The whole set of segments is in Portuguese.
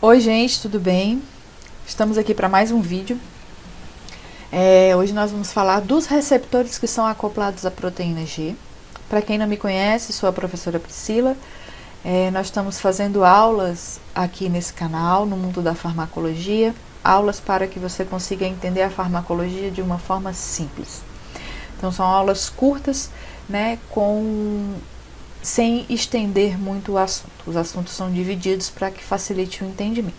Oi gente, tudo bem? Estamos aqui para mais um vídeo. Hoje nós vamos falar dos receptores que são acoplados à proteína G. Para quem não me conhece, sou a professora Priscila. Nós estamos fazendo aulas aqui nesse canal, no mundo da farmacologia. Aulas para que você consiga entender a farmacologia de uma forma simples. Então são aulas curtas, né, sem estender muito o assunto. Os assuntos são divididos para que facilite o entendimento.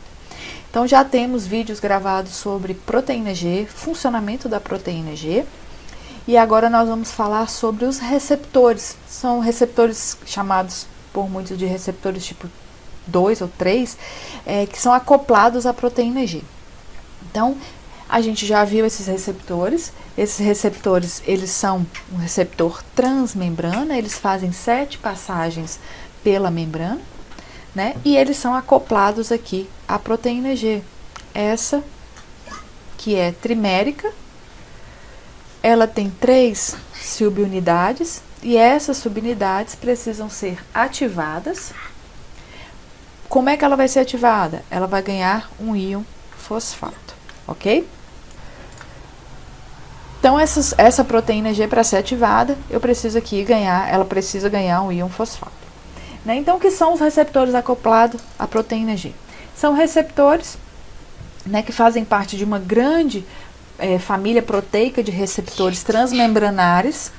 Então já temos vídeos gravados sobre proteína G, funcionamento da proteína G, e agora nós vamos falar sobre os receptores. São receptores chamados por muitos de receptores tipo 2 ou 3, que são acoplados à proteína G. Então, a gente já viu esses receptores. Esses receptores, eles são um receptor transmembrana, eles fazem 7 passagens pela membrana, né? E eles são acoplados aqui à proteína G. Essa que é trimérica, ela tem 3 subunidades e essas subunidades precisam ser ativadas. Como é que ela vai ser ativada? Ela vai ganhar um íon fosfato, ok? Então, essa proteína G, para ser ativada, ela precisa ganhar um íon fosfato. Né? Então, o que são os receptores acoplados à proteína G? São receptores, né, que fazem parte de uma grande família proteica de receptores transmembranares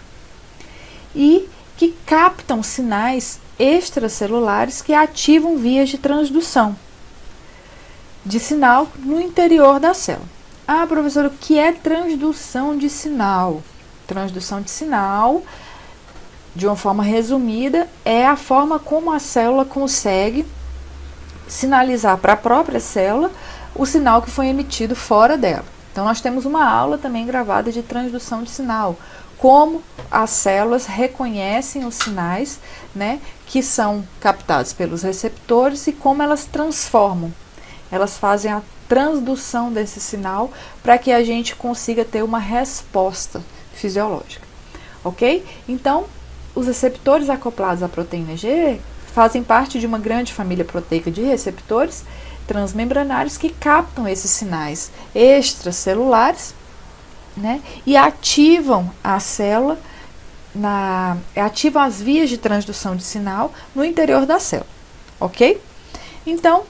e que captam sinais extracelulares que ativam vias de transdução de sinal no interior da célula. Ah, professora, o que é transdução de sinal? Transdução de sinal, de uma forma resumida, é a forma como a célula consegue sinalizar para a própria célula o sinal que foi emitido fora dela. Então, nós temos uma aula também gravada de transdução de sinal, como as células reconhecem os sinais, né, que são captados pelos receptores e como elas transformam. Elas fazem a transdução desse sinal para que a gente consiga ter uma resposta fisiológica, ok? Então, os receptores acoplados à proteína G fazem parte de uma grande família proteica de receptores transmembranários que captam esses sinais extracelulares, né, e ativam a célula, ativam as vias de transdução de sinal no interior da célula, ok? Então,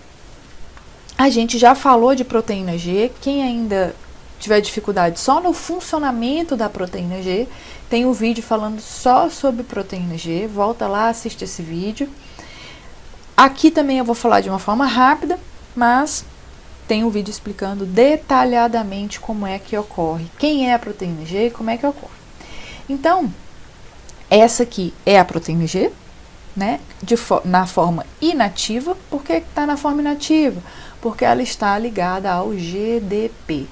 a gente já falou de proteína G. Quem ainda tiver dificuldade só no funcionamento da proteína G, tem um vídeo falando só sobre proteína G. Volta lá, assiste esse vídeo. Aqui também eu vou falar de uma forma rápida, mas tem um vídeo explicando detalhadamente como é que ocorre, quem é a proteína G e como é que ocorre. Então, essa aqui é a proteína G, né, na forma inativa. Por que está na forma inativa? Porque ela está ligada ao GDP,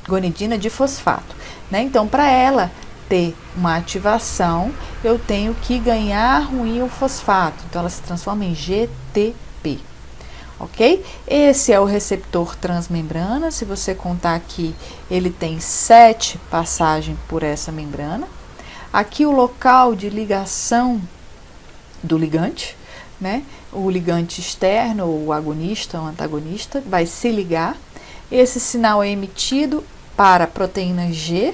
guanidina difosfato. Né? Então, para ela ter uma ativação, eu tenho que ganhar um íon fosfato. Então, ela se transforma em GTP. Ok? Esse é o receptor transmembrana. Se você contar aqui, ele tem 7 passagens por essa membrana. Aqui o local de ligação do ligante, né? O ligante externo, o agonista ou antagonista, vai se ligar. Esse sinal é emitido para a proteína G,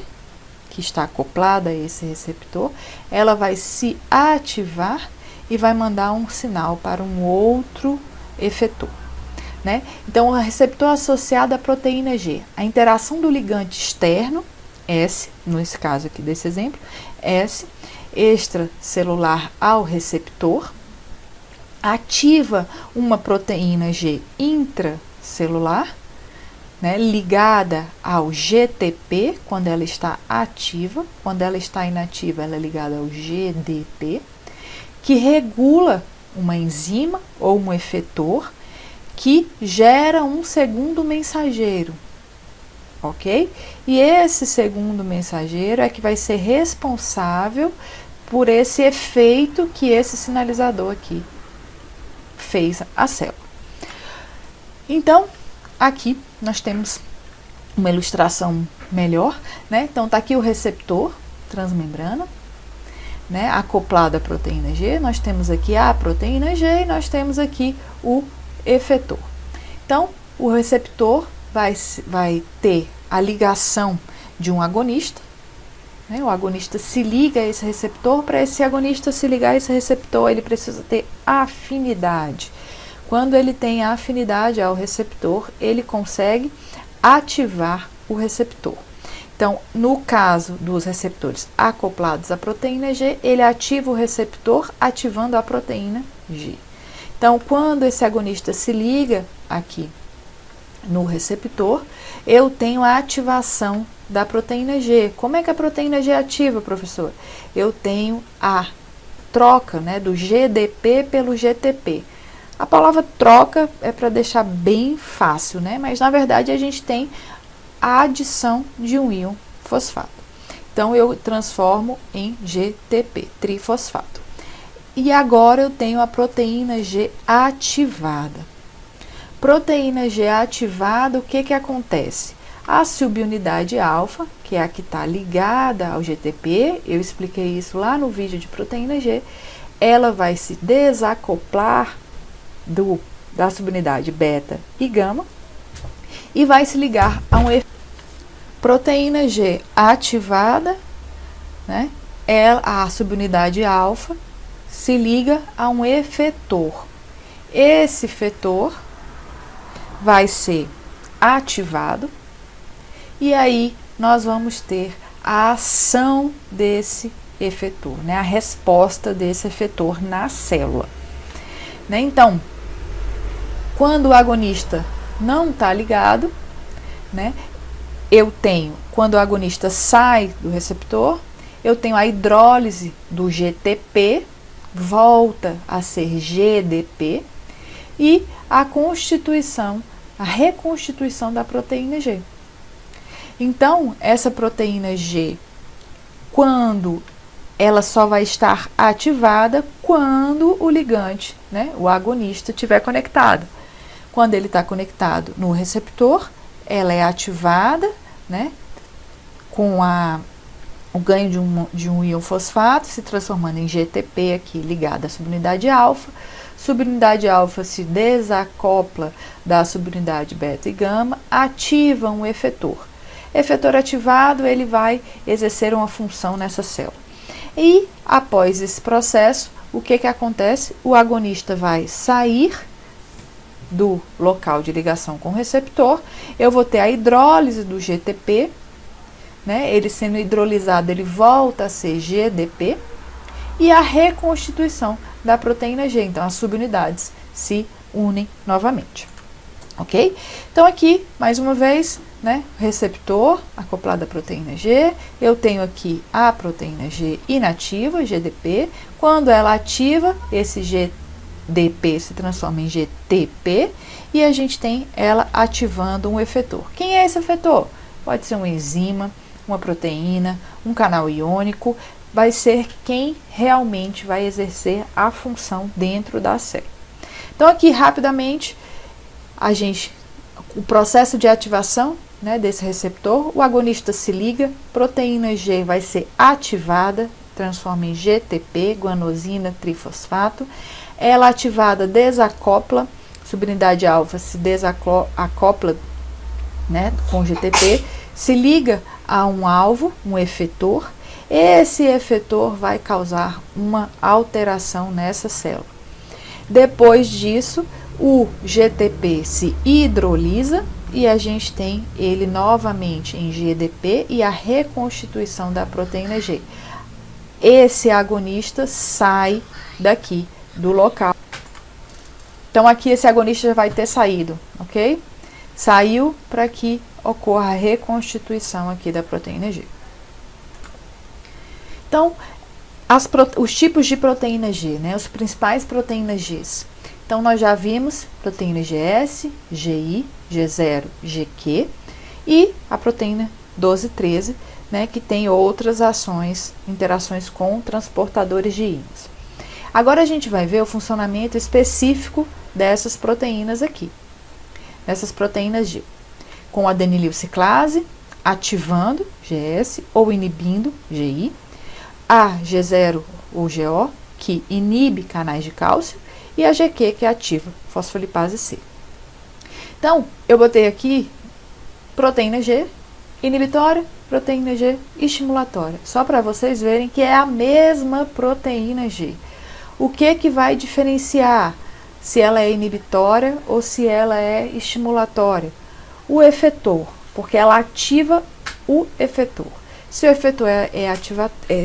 que está acoplada a esse receptor. Ela vai se ativar e vai mandar um sinal para um outro efetor. Né? Então, o receptor associado à proteína G, a interação do ligante externo, S, nesse caso aqui desse exemplo, S, extracelular ao receptor, ativa uma proteína G intracelular, né, ligada ao GTP quando ela está ativa. Quando ela está inativa, ela é ligada ao GDP, que regula uma enzima ou um efetor que gera um segundo mensageiro, ok? E esse segundo mensageiro é que vai ser responsável por esse efeito que esse sinalizador aqui fez a célula. Então, aqui nós temos uma ilustração melhor, né? Então, tá aqui o receptor transmembrana, né, acoplado à proteína G. Nós temos aqui a proteína G e nós temos aqui o efetor. Então, o receptor vai ter a ligação de um agonista, né? O agonista se liga a esse receptor. Para esse agonista se ligar a esse receptor, ele precisa ter afinidade. Quando ele tem afinidade ao receptor, ele consegue ativar o receptor. Então, no caso dos receptores acoplados à proteína G, ele ativa o receptor ativando a proteína G. Então, quando esse agonista se liga aqui no receptor, eu tenho a ativação da proteína G. Como é que a proteína G ativa, professor? Eu tenho a troca, né, do GDP pelo GTP. A palavra troca é para deixar bem fácil, né? Mas na verdade a gente tem a adição de um íon fosfato. Então eu transformo em GTP, trifosfato. E agora eu tenho a proteína G ativada. Proteína G ativada, o que acontece? A subunidade alfa, que é a que está ligada ao GTP, eu expliquei isso lá no vídeo de proteína G, ela vai se desacoplar da subunidade beta e gama e vai se ligar a um proteína G ativada, né? A subunidade alfa se liga a um efetor. Esse efetor vai ser ativado e aí nós vamos ter a ação desse efetor, né? A resposta desse efetor na célula, né? Então, quando o agonista não está ligado, né? Eu tenho, quando o agonista sai do receptor, eu tenho a hidrólise do GTP, volta a ser GDP, e a reconstituição da proteína G. Então, essa proteína G, quando ela só vai estar ativada quando o ligante, né, o agonista, estiver conectado. Quando ele está conectado no receptor, ela é ativada, né, com o ganho de um íon fosfato, se transformando em GTP aqui ligada à subunidade alfa. Subunidade alfa se desacopla da subunidade beta e gama, ativa um efetor. Efetor ativado, ele vai exercer uma função nessa célula. E após esse processo, o que acontece? O agonista vai sair do local de ligação com o receptor, eu vou ter a hidrólise do GTP, né? Ele sendo hidrolisado, ele volta a ser GDP, e a reconstituição da proteína G. Então, as subunidades se unem novamente, ok? Então, aqui, mais uma vez, né, receptor acoplado à proteína G, eu tenho aqui a proteína G inativa, GDP. Quando ela ativa, esse GDP se transforma em GTP e a gente tem ela ativando um efetor. Quem é esse efetor? Pode ser uma enzima, uma proteína, um canal iônico, vai ser quem realmente vai exercer a função dentro da célula. Então, aqui rapidamente, o processo de ativação, né, desse receptor, o agonista se liga, proteína G vai ser ativada, transforma em GTP, guanosina trifosfato. Ela ativada desacopla, subunidade alfa se desacopla, né, com GTP, se liga a um alvo, um efetor. Esse efetor vai causar uma alteração nessa célula. Depois disso, o GTP se hidrolisa e a gente tem ele novamente em GDP e a reconstituição da proteína G. Esse agonista sai daqui do local. Então, aqui esse agonista já vai ter saído, ok? Saiu para que ocorra a reconstituição aqui da proteína G. Então, os tipos de proteína G, né? Os principais proteínas Gs. Então, nós já vimos proteína GS, GI, G0, GQ e a proteína 12-13, né? Que tem outras interações com transportadores de íons. Agora, a gente vai ver o funcionamento específico dessas proteínas aqui. Dessas proteínas G. Com adenililciclase, ativando GS ou inibindo GI. A G0 ou GO, que inibe canais de cálcio, e a GQ, que ativa fosfolipase C. Então, eu botei aqui proteína G inibitória, proteína G estimulatória, só para vocês verem que é a mesma proteína G. O que vai diferenciar se ela é inibitória ou se ela é estimulatória? O efetor, porque ela ativa o efetor. Se o efetor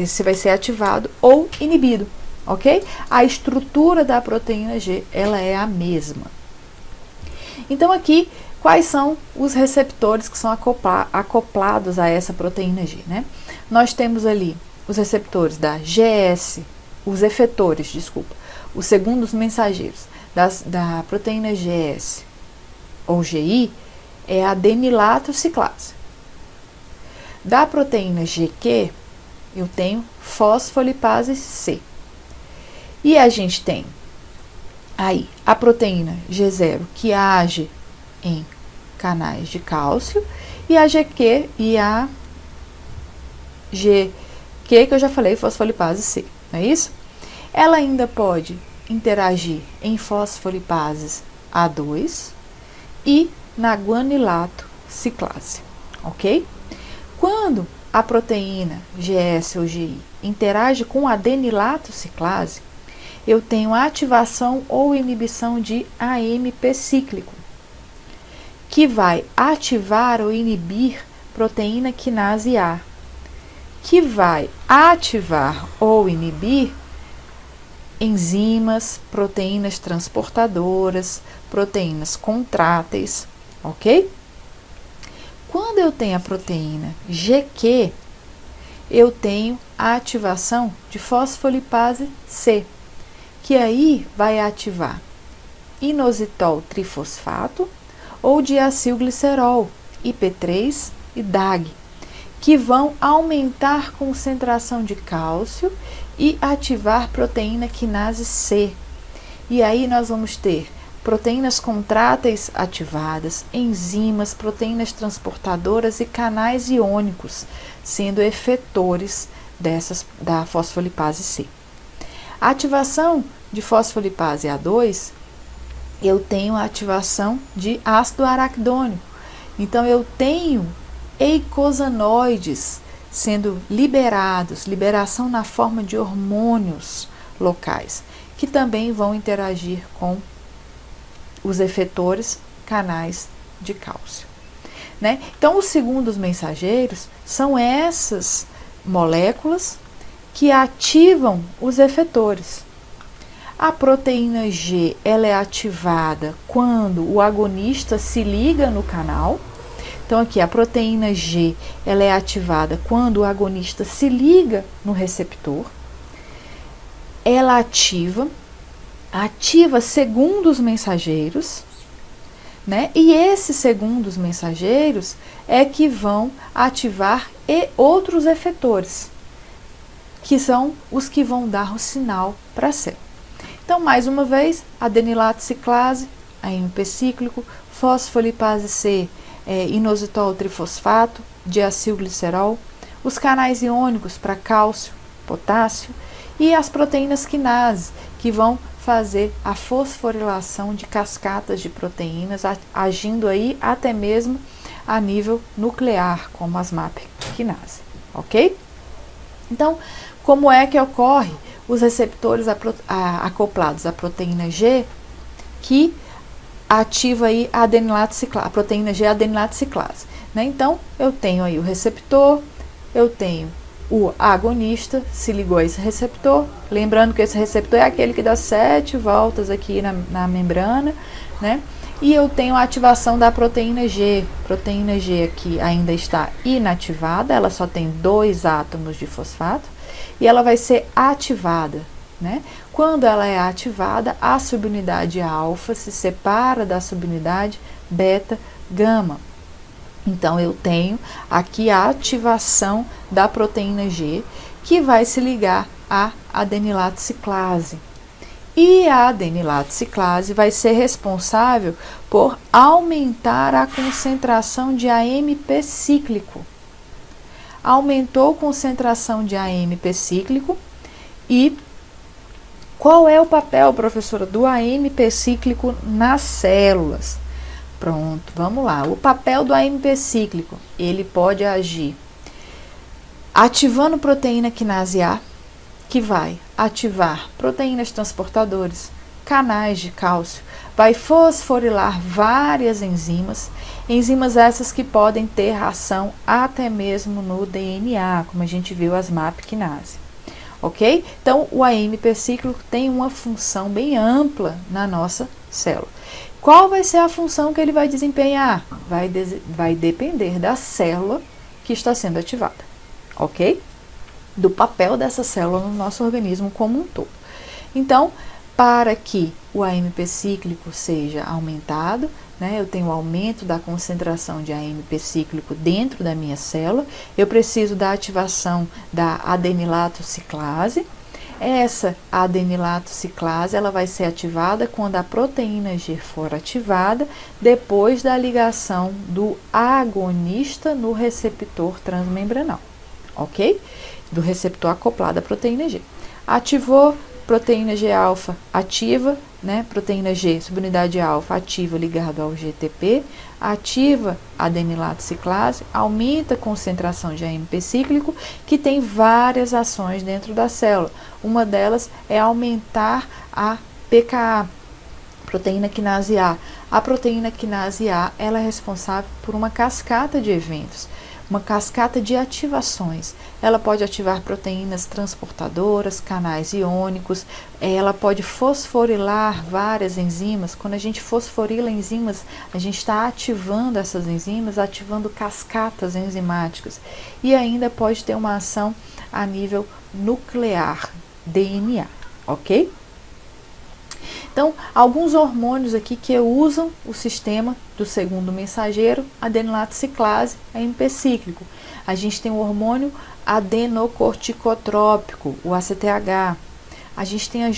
se vai ser ativado ou inibido, ok? A estrutura da proteína G, ela é a mesma. Então aqui, quais são os receptores que são acoplados a essa proteína G, né? Nós temos ali os receptores da GS, os efetores, desculpa, os segundos mensageiros da proteína GS ou GI é a adenilato ciclase. Da proteína GQ, eu tenho fosfolipase C. E a gente tem aí a proteína G0, que age em canais de cálcio, e a GQ e a GQ, que eu já falei, fosfolipase C, não é isso? Ela ainda pode interagir em fosfolipases A2 e na guanilato ciclase, ok? Quando a proteína GS ou GI interage com a adenilato ciclase, eu tenho ativação ou inibição de AMP cíclico, que vai ativar ou inibir proteína quinase A, que vai ativar ou inibir enzimas, proteínas transportadoras, proteínas contráteis, ok? Quando eu tenho a proteína GQ, eu tenho a ativação de fosfolipase C, que aí vai ativar inositol trifosfato ou diacilglicerol, IP3 e DAG, que vão aumentar a concentração de cálcio e ativar proteína quinase C. E aí nós vamos ter proteínas contráteis ativadas, enzimas, proteínas transportadoras e canais iônicos, sendo efetores da fosfolipase C. A ativação de fosfolipase A2, eu tenho a ativação de ácido araquidônico. Então, eu tenho eicosanoides sendo liberados, liberação na forma de hormônios locais, que também vão interagir com os efetores canais de cálcio, né? Então, os segundos mensageiros são essas moléculas que ativam os efetores. A proteína G, ela é ativada quando o agonista se liga no canal. Então, aqui, a proteína G, ela é ativada quando o agonista se liga no receptor. Ela ativa segundos mensageiros, né? E esses segundos mensageiros é que vão ativar outros efetores, que são os que vão dar o sinal para a célula. Então, mais uma vez, adenilato ciclase, AMP cíclico, fosfolipase C, inositol trifosfato, diacilglicerol, os canais iônicos para cálcio, potássio e as proteínas quinase, que vão fazer a fosforilação de cascatas de proteínas, agindo aí até mesmo a nível nuclear, como as MAP quinase, ok? Então, como é que ocorre os receptores acoplados à proteína G, que ativa aí a proteína G adenilato ciclase, né? Então, eu tenho aí o receptor, eu tenho o agonista, se ligou a esse receptor, lembrando que esse receptor é aquele que dá 7 voltas aqui na membrana, né? E eu tenho a ativação da proteína G. Proteína G aqui ainda está inativada, ela só tem 2 átomos de fosfato, e ela vai ser ativada, né? Quando ela é ativada, a subunidade alfa se separa da subunidade beta gama. Então, eu tenho aqui a ativação da proteína G, que vai se ligar à adenilato ciclase. E a adenilato ciclase vai ser responsável por aumentar a concentração de AMP cíclico. Aumentou a concentração de AMP cíclico e Qual é o papel, professora, do AMP cíclico nas células? Pronto, vamos lá. O papel do AMP cíclico, ele pode agir ativando proteína quinase A, que vai ativar proteínas transportadoras, canais de cálcio, vai fosforilar várias enzimas, enzimas essas que podem ter ação até mesmo no DNA, como a gente viu as MAP quinase. Ok? Então, o AMP cíclico tem uma função bem ampla na nossa célula. Qual vai ser a função que ele vai desempenhar? Vai depender da célula que está sendo ativada, ok? Do papel dessa célula no nosso organismo como um todo. Então, para que o AMP cíclico seja aumentado, né, eu tenho aumento da concentração de AMP cíclico dentro da minha célula, eu preciso da ativação da adenilato ciclase. Essa adenilato ciclase, ela vai ser ativada quando a proteína G for ativada, depois da ligação do agonista no receptor transmembranal, ok? Do receptor acoplado à proteína G. Ativou, proteína G alfa ativa, né? Proteína G, subunidade alfa ativa ligado ao GTP, ativa a adenilato ciclase, aumenta a concentração de AMP cíclico, que tem várias ações dentro da célula. Uma delas é aumentar a PKA, proteína quinase A. A proteína quinase A, ela é responsável por uma cascata de eventos, uma cascata de ativações. Ela pode ativar proteínas transportadoras, canais iônicos, ela pode fosforilar várias enzimas. Quando a gente fosforila enzimas, a gente está ativando essas enzimas, ativando cascatas enzimáticas. E ainda pode ter uma ação a nível nuclear, DNA, ok? Então, alguns hormônios aqui que usam o sistema do segundo mensageiro, adenilato ciclase, AMP cíclico. A gente tem o hormônio adenocorticotrópico, o ACTH. A gente tem a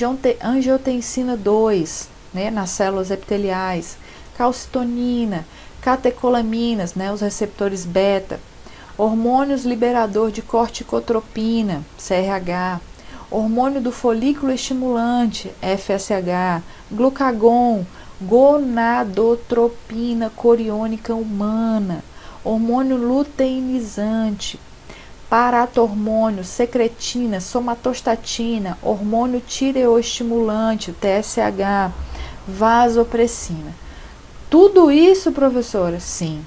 angiotensina 2, né, nas células epiteliais, calcitonina, catecolaminas, né, os receptores beta, hormônios liberador de corticotropina, CRH, hormônio do folículo estimulante, FSH, glucagon, gonadotropina coriônica humana, hormônio luteinizante, paratormônio, secretina, somatostatina, hormônio tireoestimulante, TSH, vasopressina. Tudo isso, professora? Sim,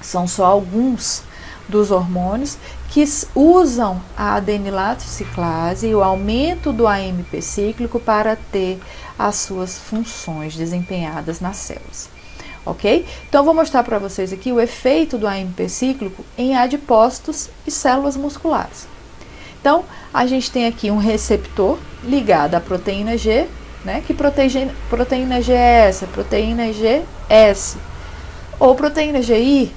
são só alguns dos hormônios que usam a adenilato ciclase e o aumento do AMP cíclico para ter as suas funções desempenhadas nas células, ok? Então, eu vou mostrar para vocês aqui o efeito do AMP cíclico em adipócitos e células musculares. Então, a gente tem aqui um receptor ligado à proteína G, né? Que proteína G é essa? Proteína GS, ou proteína GI,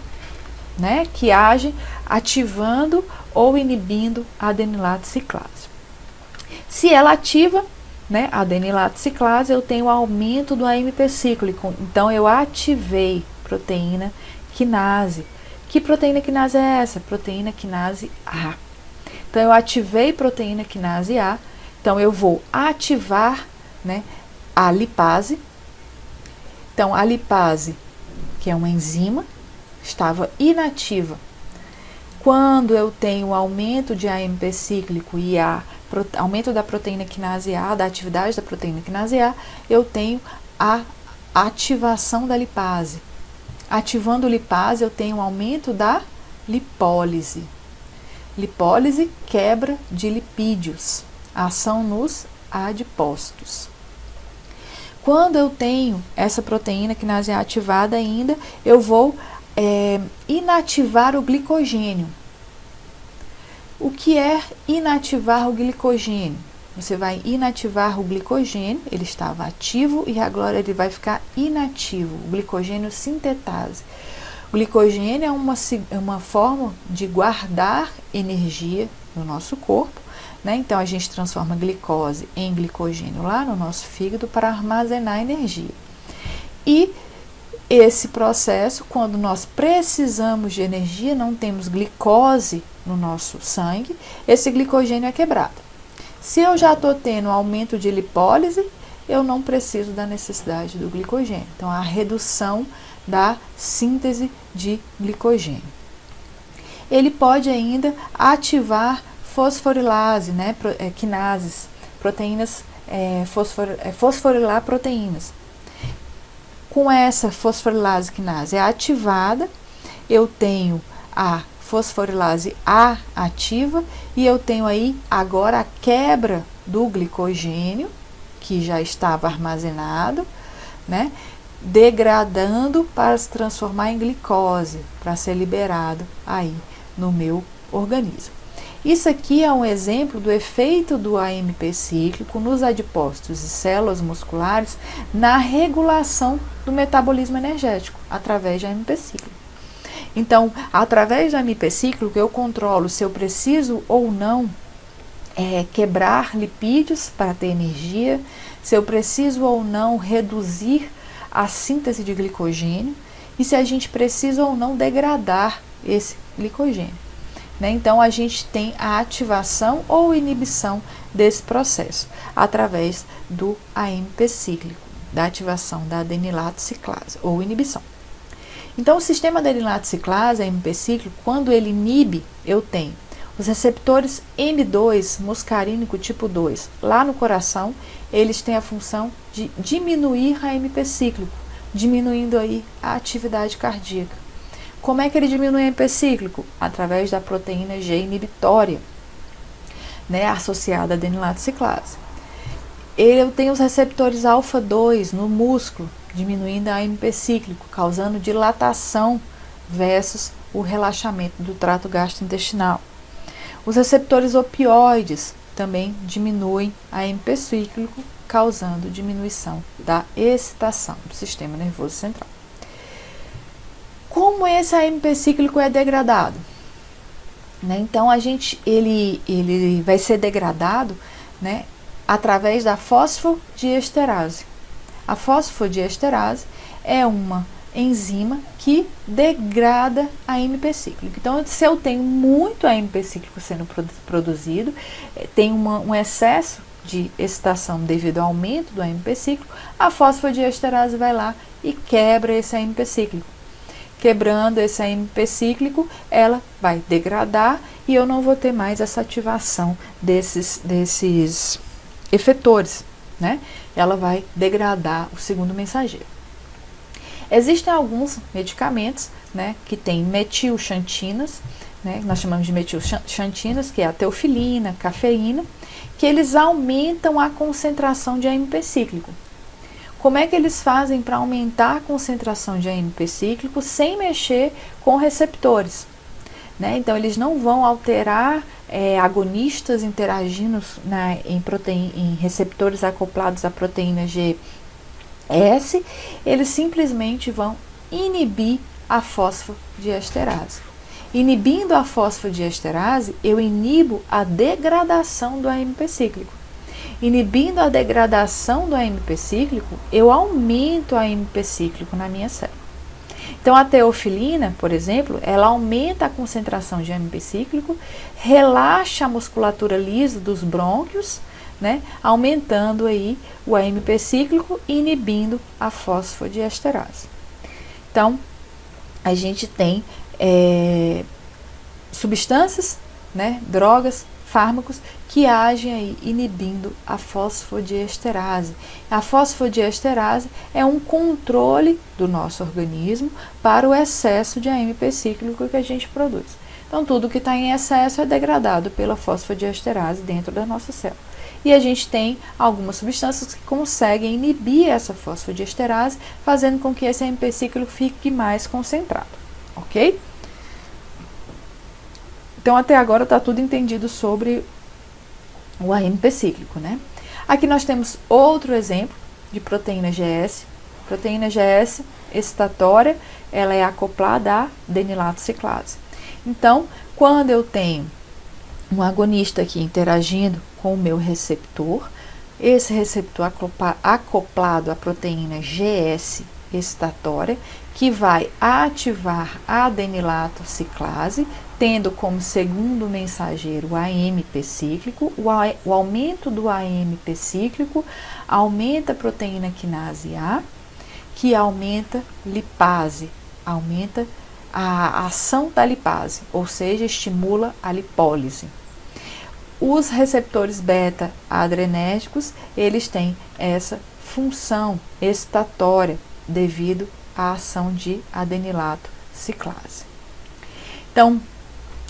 né, que age ativando ou inibindo a adenilato ciclase. Se ela ativa, né, a adenilato ciclase, eu tenho aumento do AMP cíclico. Então, eu ativei proteína quinase. Que proteína quinase é essa? Proteína quinase A. Então, eu ativei proteína quinase A. Então, eu vou ativar, né, a lipase. Então, a lipase, que é uma enzima, estava inativa. Quando eu tenho aumento de AMP cíclico e aumento da proteína quinase A, da atividade da proteína quinase A, eu tenho a ativação da lipase. Ativando lipase, eu tenho aumento da lipólise. Lipólise, quebra de lipídios, ação nos adipócitos. Quando eu tenho essa proteína quinase A ativada ainda, eu vou inativar o glicogênio. O que é inativar o glicogênio? Você vai inativar o glicogênio, ele estava ativo e agora ele vai ficar inativo, o glicogênio sintetase. O glicogênio é uma forma de guardar energia no nosso corpo, né? Então, a gente transforma glicose em glicogênio lá no nosso fígado para armazenar energia. E esse processo, quando nós precisamos de energia, não temos glicose no nosso sangue, esse glicogênio é quebrado. Se eu já estou tendo aumento de lipólise, eu não preciso da necessidade do glicogênio. Então, a redução da síntese de glicogênio. Ele pode ainda ativar fosforilase, né, quinases, proteínas, fosforilar proteínas. Com essa fosforilase quinase ativada, eu tenho a fosforilase A ativa e eu tenho aí agora a quebra do glicogênio, que já estava armazenado, né, degradando para se transformar em glicose, para ser liberado aí no meu organismo. Isso aqui é um exemplo do efeito do AMP cíclico nos adipócitos e células musculares na regulação do metabolismo energético, através de AMP cíclico. Então, através do AMP cíclico, eu controlo se eu preciso ou não quebrar lipídios para ter energia, se eu preciso ou não reduzir a síntese de glicogênio e se a gente precisa ou não degradar esse glicogênio. Né? Então, a gente tem a ativação ou inibição desse processo através do AMP cíclico, da ativação da adenilato ciclase ou inibição. Então, o sistema adenilato ciclase, AMP cíclico, quando ele inibe, eu tenho os receptores M2 muscarínico tipo 2 lá no coração, eles têm a função de diminuir a AMP cíclico, diminuindo aí a atividade cardíaca. Como é que ele diminui o AMP cíclico? Através da proteína G inibitória, né, associada à adenilato ciclase. Eu tenho os receptores alfa 2 no músculo, diminuindo a AMP cíclico, causando dilatação versus o relaxamento do trato gastrointestinal. Os receptores opioides também diminuem a AMP cíclico, causando diminuição da excitação do sistema nervoso central. Como esse AMP cíclico é degradado? Né? Então, ele vai ser degradado, né, através da fosfodiesterase. A fosfodiesterase é uma enzima que degrada a AMP cíclico. Então, se eu tenho muito AMP cíclico sendo produzido, tem um excesso de excitação devido ao aumento do AMP cíclico, a fosfodiesterase vai lá e quebra esse AMP cíclico. Quebrando esse AMP cíclico, ela vai degradar e eu não vou ter mais essa ativação desses efetores, né? Ela vai degradar o segundo mensageiro. Existem alguns medicamentos, né, que tem metilxantinas, né, nós chamamos de metilxantinas, que é a teofilina, cafeína, que eles aumentam a concentração de AMP cíclico. Como é que eles fazem para aumentar a concentração de AMP cíclico sem mexer com receptores? Né? Então, eles não vão alterar agonistas interagindo em receptores acoplados à proteína GS, eles simplesmente vão inibir a fosfodiesterase. Inibindo a fosfodiesterase, eu inibo a degradação do AMP cíclico. Inibindo a degradação do AMP cíclico, eu aumento o AMP cíclico na minha célula. Então, a teofilina, por exemplo, ela aumenta a concentração de AMP cíclico, relaxa a musculatura lisa dos brônquios, né, aumentando aí o AMP cíclico e inibindo a fosfodiesterase. Então, a gente tem substâncias, né, drogas, fármacos que agem aí inibindo a fosfodiesterase. A fosfodiesterase é um controle do nosso organismo para o excesso de AMP cíclico que a gente produz. Então, tudo que está em excesso é degradado pela fosfodiesterase dentro da nossa célula. E a gente tem algumas substâncias que conseguem inibir essa fosfodiesterase, fazendo com que esse AMP cíclico fique mais concentrado, ok? Então, até agora está tudo entendido sobre o AMP cíclico, né? Aqui nós temos outro exemplo de proteína GS. Proteína GS excitatória, ela é acoplada à adenilato ciclase. Então, quando eu tenho um agonista aqui interagindo com o meu receptor, esse receptor acoplado à proteína GS excitatória, que vai ativar a adenilato ciclase, tendo como segundo mensageiro o AMP cíclico. O aumento do AMP cíclico aumenta a proteína quinase A, que aumenta lipase, aumenta a ação da lipase, ou seja, estimula a lipólise. Os receptores beta-adrenérgicos, eles têm essa função excitatória devido à ação de adenilato ciclase. Então,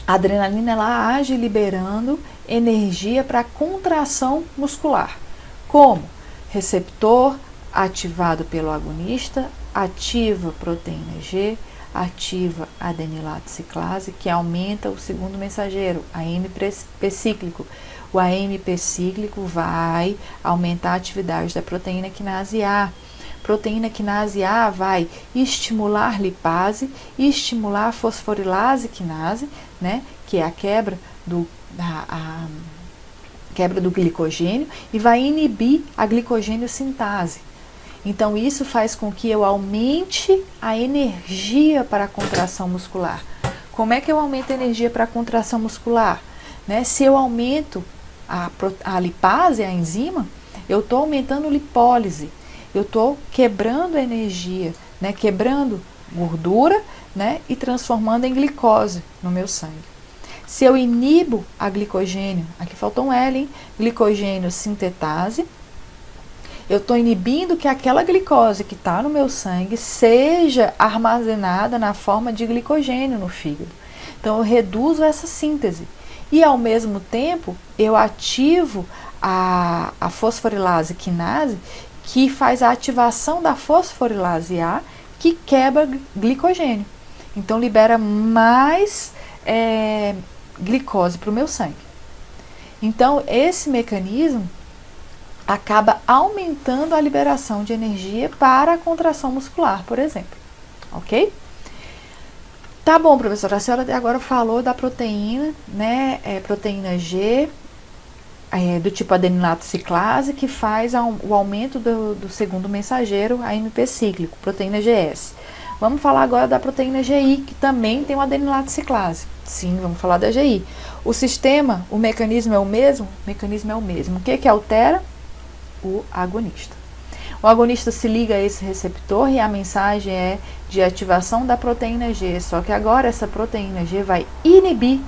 a adrenalina ela age liberando energia para contração muscular, como receptor ativado pelo agonista, ativa proteína G, ativa adenilato ciclase, que aumenta o segundo mensageiro, AMP cíclico. O AMP cíclico vai aumentar a atividade da proteína quinase A. Proteína quinase A vai estimular lipase, estimular a fosforilase quinase, né, que é a quebra do glicogênio, e vai inibir a glicogênio sintase. Então, isso faz com que eu aumente a energia para a contração muscular. Como é que eu aumento a energia para a contração muscular? Né? Se eu aumento a lipase, a enzima, eu estou aumentando a lipólise. Eu estou quebrando a energia, né? Quebrando gordura, né? E transformando em glicose no meu sangue. Se eu inibo a glicogênio, aqui faltou um L, hein? Glicogênio sintetase, eu estou inibindo que aquela glicose que está no meu sangue seja armazenada na forma de glicogênio no fígado. Então, eu reduzo essa síntese. E, ao mesmo tempo, eu ativo a fosforilase quinase, que faz a ativação da fosforilase A, que quebra glicogênio. Então, libera mais glicose para o meu sangue. Então, esse mecanismo acaba aumentando a liberação de energia para a contração muscular, por exemplo. Ok? Tá bom, professora, a senhora agora falou da proteína, né? Proteína G, do tipo adenilato ciclase, que faz o aumento do segundo mensageiro, AMP cíclico, proteína GS. Vamos falar agora da proteína GI, que também tem o adenilato ciclase. Sim, vamos falar da GI. O sistema, o mecanismo é o mesmo? O mecanismo é o mesmo. O que altera? O agonista. O agonista se liga a esse receptor e a mensagem é de ativação da proteína G, só que agora essa proteína G vai inibir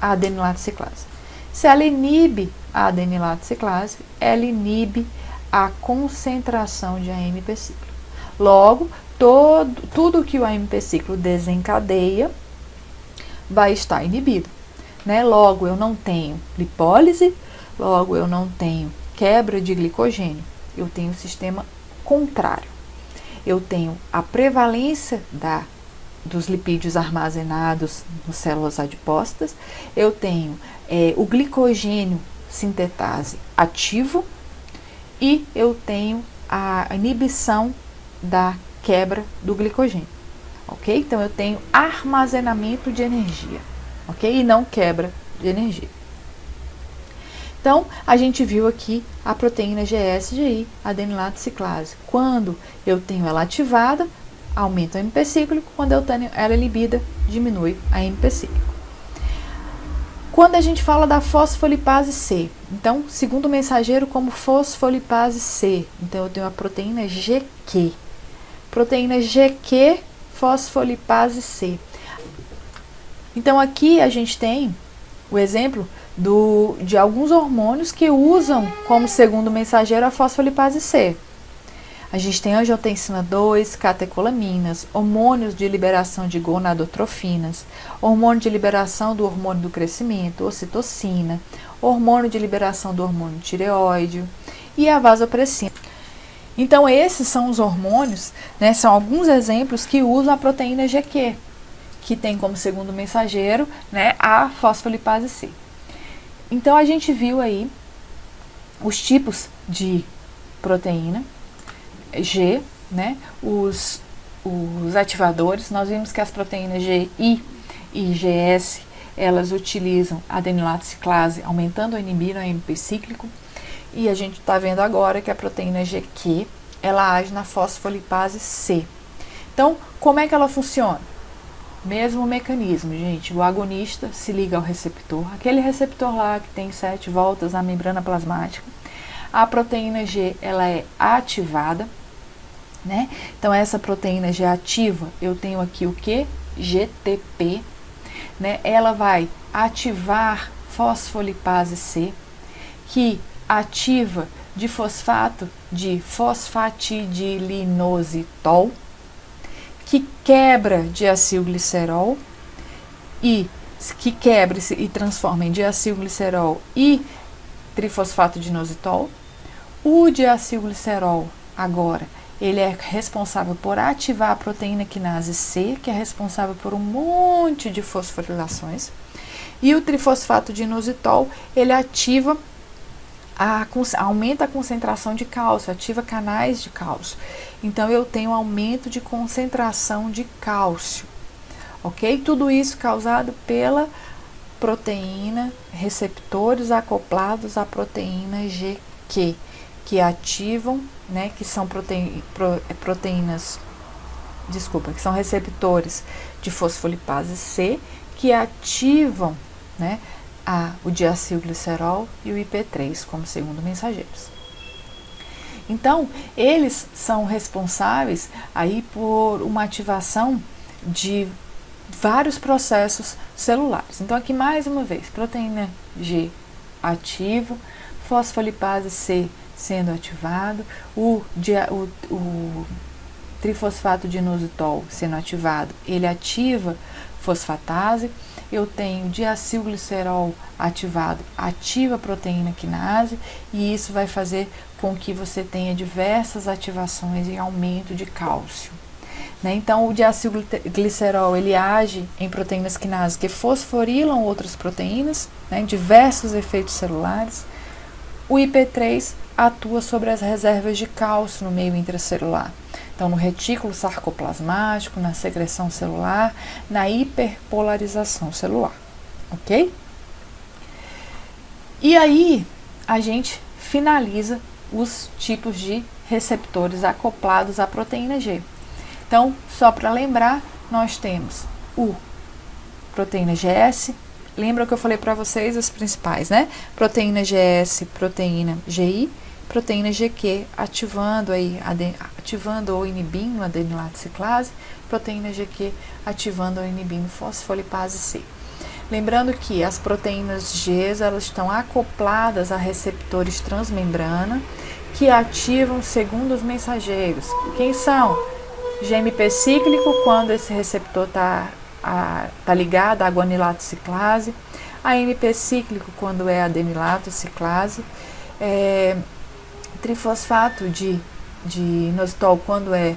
a adenilato ciclase. Se ela inibe a adenilato ciclase, ela inibe a concentração de AMP cíclico. Logo, tudo que o AMP cíclico desencadeia vai estar inibido, né? Logo, eu não tenho lipólise, logo eu não tenho quebra de glicogênio, eu tenho o sistema contrário. Eu tenho a prevalência dos lipídios armazenados nas células adipócitas, eu tenho o glicogênio sintetase ativo e eu tenho a inibição da quebra do glicogênio, ok? Então, eu tenho armazenamento de energia, ok? E não quebra de energia. Então, a gente viu aqui a proteína GSGI, adenilato ciclase. Quando eu tenho ela ativada, aumenta o AMP cíclico. Quando eu tenho ela inibida, diminui a AMP cíclico. Quando a gente fala da fosfolipase C, então, segundo mensageiro como fosfolipase C. Então, eu tenho a proteína GQ. Proteína GQ, fosfolipase C. Então, aqui a gente tem o exemplo de alguns hormônios que usam como segundo mensageiro a fosfolipase C. A gente tem angiotensina 2, catecolaminas, hormônios de liberação de gonadotrofinas, hormônio de liberação do hormônio do crescimento, ocitocina, hormônio de liberação do hormônio tireoide e a vasopressina. Então, esses são os hormônios, né, são alguns exemplos que usam a proteína GQ, que tem como segundo mensageiro, né, a fosfolipase C. Então, a gente viu aí os tipos de proteína G, né, os ativadores. Nós vimos que as proteínas GI e GS, elas utilizam adenilato ciclase, aumentando ou inibindo o AMP cíclico. E a gente está vendo agora que a proteína GQ, ela age na fosfolipase C. Então, como é que ela funciona? Mesmo mecanismo, gente. O agonista se liga ao receptor, aquele receptor lá que tem 7 voltas na membrana plasmática. A proteína G, ela é ativada, né? Então, essa proteína G ativa, eu tenho aqui o que? GTP, né? Ela vai ativar fosfolipase C, que ativa difosfato de fosfatidilinositol, que quebra diacilglicerol e que quebra e transforma em diacilglicerol e trifosfato de inositol. O diacilglicerol agora ele é responsável por ativar a proteína quinase C, que é responsável por um monte de fosforilações. E o trifosfato de inositol, ele ativa aumenta a concentração de cálcio, ativa canais de cálcio. Então, eu tenho aumento de concentração de cálcio, ok? Tudo isso causado pela proteína, receptores acoplados à proteína GQ, que ativam, né, que são proteínas, que são receptores de fosfolipase C, que ativam, né, o diacilglicerol e o IP3 como segundo mensageiros. Então, eles são responsáveis aí por uma ativação de vários processos celulares. Então, aqui mais uma vez, proteína G ativo, fosfolipase C sendo ativado, o trifosfato de inositol sendo ativado, ele ativa fosfatase. Eu tenho diacilglicerol ativado, ativa a proteína quinase, e isso vai fazer com que você tenha diversas ativações e aumento de cálcio. Né? Então, o diacilglicerol ele age em proteínas quinase que fosforilam outras proteínas, né, diversos efeitos celulares. O IP3 atua sobre as reservas de cálcio no meio intracelular. Então, no retículo sarcoplasmático, na secreção celular, na hiperpolarização celular, ok? E aí, a gente finaliza os tipos de receptores acoplados à proteína G. Então, só para lembrar, nós temos o proteína GS, lembra que eu falei para vocês as principais, né? Proteína GS, proteína GI, proteína GQ, ativando ou inibindo a adenilato ciclase, proteína GQ ativando ou inibindo fosfolipase C. Lembrando que as proteínas G, elas estão acopladas a receptores transmembrana que ativam segundo os mensageiros. Quem são? GMP cíclico, quando esse receptor está ligado à guanilato ciclase, AMP cíclico, quando é adenilato ciclase, trifosfato de inositol quando é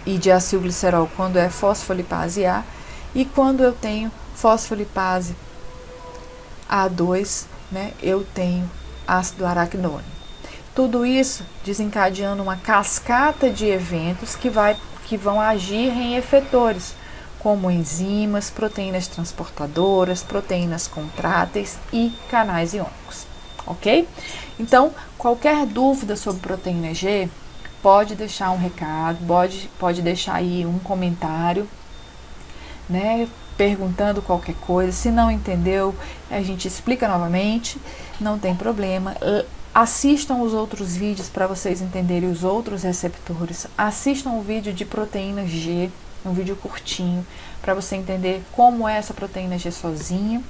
e diacilglicerol quando é fosfolipase A, e quando eu tenho fosfolipase A2, né, eu tenho ácido araquidônico. Tudo isso desencadeando uma cascata de eventos que vão agir em efetores, como enzimas, proteínas transportadoras, proteínas contráteis e canais iônicos, ok? Então, qualquer dúvida sobre proteína G, pode deixar um recado, pode deixar aí um comentário, né, perguntando qualquer coisa. Se não entendeu, a gente explica novamente, não tem problema. Assistam os outros vídeos para vocês entenderem os outros receptores. Assistam o vídeo de proteína G, um vídeo curtinho, para você entender como é essa proteína G sozinha.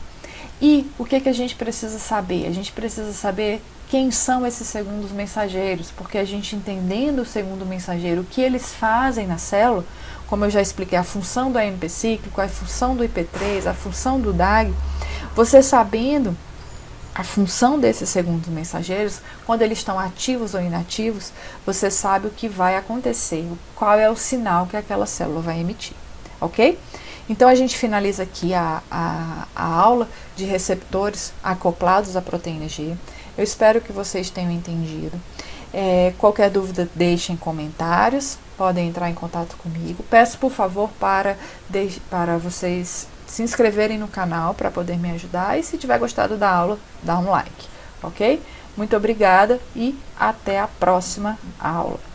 E o que a gente precisa saber? A gente precisa saber quem são esses segundos mensageiros, porque a gente entendendo o segundo mensageiro, o que eles fazem na célula, como eu já expliquei, a função do AMP cíclico, a função do IP3, a função do DAG, você sabendo a função desses segundos mensageiros, quando eles estão ativos ou inativos, você sabe o que vai acontecer, qual é o sinal que aquela célula vai emitir, ok? Então, a gente finaliza aqui a aula de receptores acoplados à proteína G. Eu espero que vocês tenham entendido. Qualquer dúvida, deixem comentários, podem entrar em contato comigo. Peço, por favor, para vocês se inscreverem no canal para poder me ajudar, e se tiver gostado da aula, dá um like, ok? Muito obrigada e até a próxima aula.